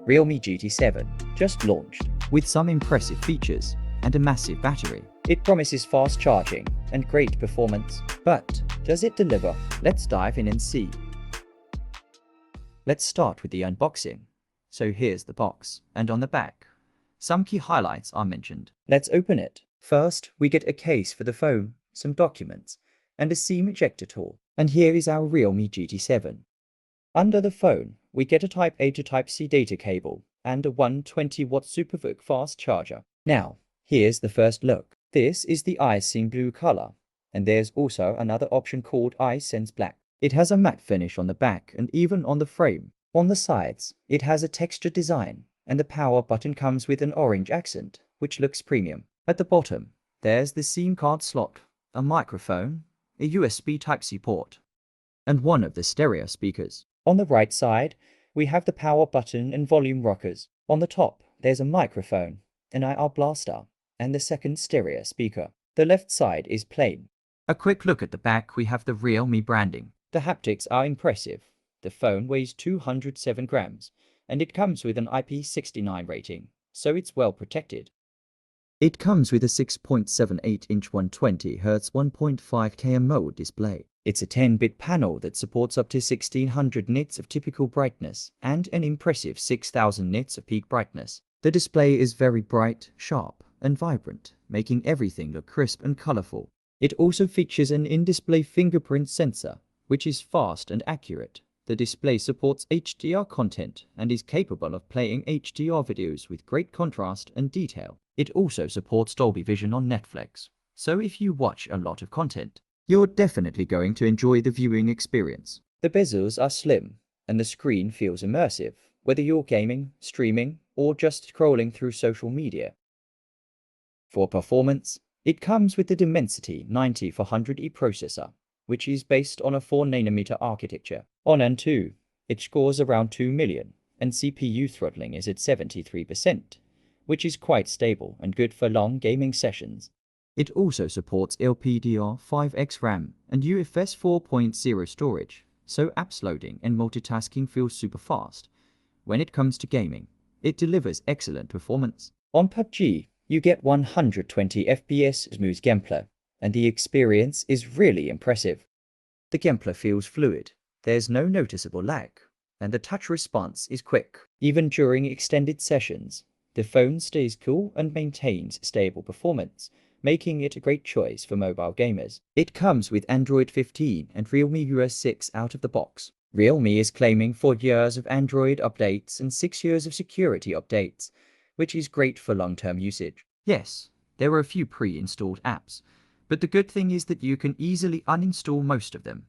Realme GT7, just launched. with some impressive features and a massive battery. It promises fast charging and great performance, but does it deliver? Let's dive in and see. Let's start with the unboxing. So here's the box, and on the back, some key highlights are mentioned. Let's open it. First, we get a case for the phone, some documents, and a SIM ejector tool. And here is our Realme GT7. Under the phone, we get a Type A to Type C data cable and a 120-watt SuperVOOC fast charger. Now, here's the first look. This is the iSIM blue color, and there's also another option called iSense black. It has a matte finish on the back and even on the frame. On the sides, it has a textured design, and the power button comes with an orange accent, which looks premium. At the bottom, there's the SIM card slot, a microphone, a USB Type-C port, and one of the stereo speakers. On the right side, we have the power button and volume rockers. On the top, there's a microphone, an IR blaster, and the second stereo speaker. The left side is plain. A quick look at the back, we have the Realme branding. The haptics are impressive. The phone weighs 207 grams, and it comes with an IP69 rating, so it's well protected. It comes with a 6.78-inch 120Hz 1.5K AMOLED display. It's a 10-bit panel that supports up to 1600 nits of typical brightness and an impressive 6000 nits of peak brightness. The display is very bright, sharp, and vibrant, making everything look crisp and colorful. It also features an in-display fingerprint sensor, which is fast and accurate. The display supports HDR content and is capable of playing HDR videos with great contrast and detail. It also supports Dolby Vision on Netflix, so if you watch a lot of content, you're definitely going to enjoy the viewing experience. The bezels are slim, and the screen feels immersive, whether you're gaming, streaming, or just scrolling through social media. For performance, it comes with the Dimensity 9400E processor, which is based on a 4nm architecture. On AnTuTu, it scores around 2 million, and CPU throttling is at 73%, which is quite stable and good for long gaming sessions. It also supports LPDDR5X RAM and UFS 4.0 storage, so apps loading and multitasking feels super fast. When it comes to gaming, it delivers excellent performance. On PUBG, you get 120 FPS smooth gameplay, and the experience is really impressive. The gameplay feels fluid, there's no noticeable lag, and the touch response is quick. Even during extended sessions, the phone stays cool and maintains stable performance, making it a great choice for mobile gamers. It comes with Android 15 and Realme UI 6 out of the box. Realme is claiming 4 years of Android updates and 6 years of security updates, which is great for long-term usage. Yes, there are a few pre-installed apps, but the good thing is that you can easily uninstall most of them.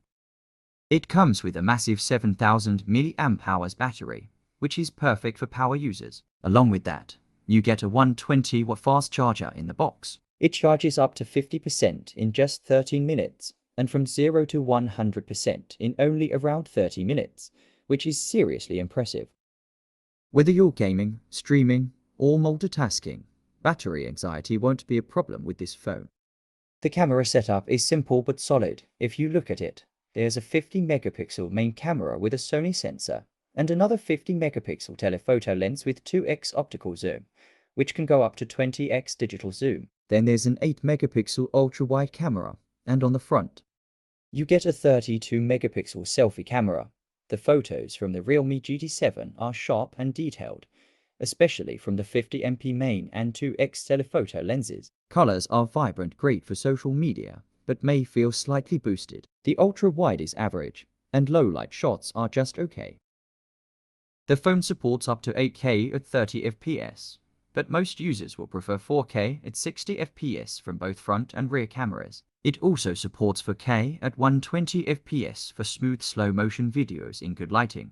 It comes with a massive 7000 mAh battery, which is perfect for power users. Along with that, you get a 120-watt fast charger in the box. It charges up to 50% in just 13 minutes, and from 0 to 100% in only around 30 minutes, which is seriously impressive. Whether you're gaming, streaming, or multitasking, battery anxiety won't be a problem with this phone. The camera setup is simple but solid. If you look at it, there's a 50-megapixel main camera with a Sony sensor, and another 50-megapixel telephoto lens with 2x optical zoom, which can go up to 20x digital zoom. Then there's an 8-megapixel ultra-wide camera, and on the front, you get a 32-megapixel selfie camera. The photos from the Realme GT7 are sharp and detailed, especially from the 50MP main and 2x telephoto lenses. Colors are vibrant, great for social media, but may feel slightly boosted. The ultra-wide is average, and low-light shots are just okay. The phone supports up to 8K at 30 FPS, but most users will prefer 4K at 60 FPS from both front and rear cameras. It also supports 4K at 120 FPS for smooth slow-motion videos in good lighting.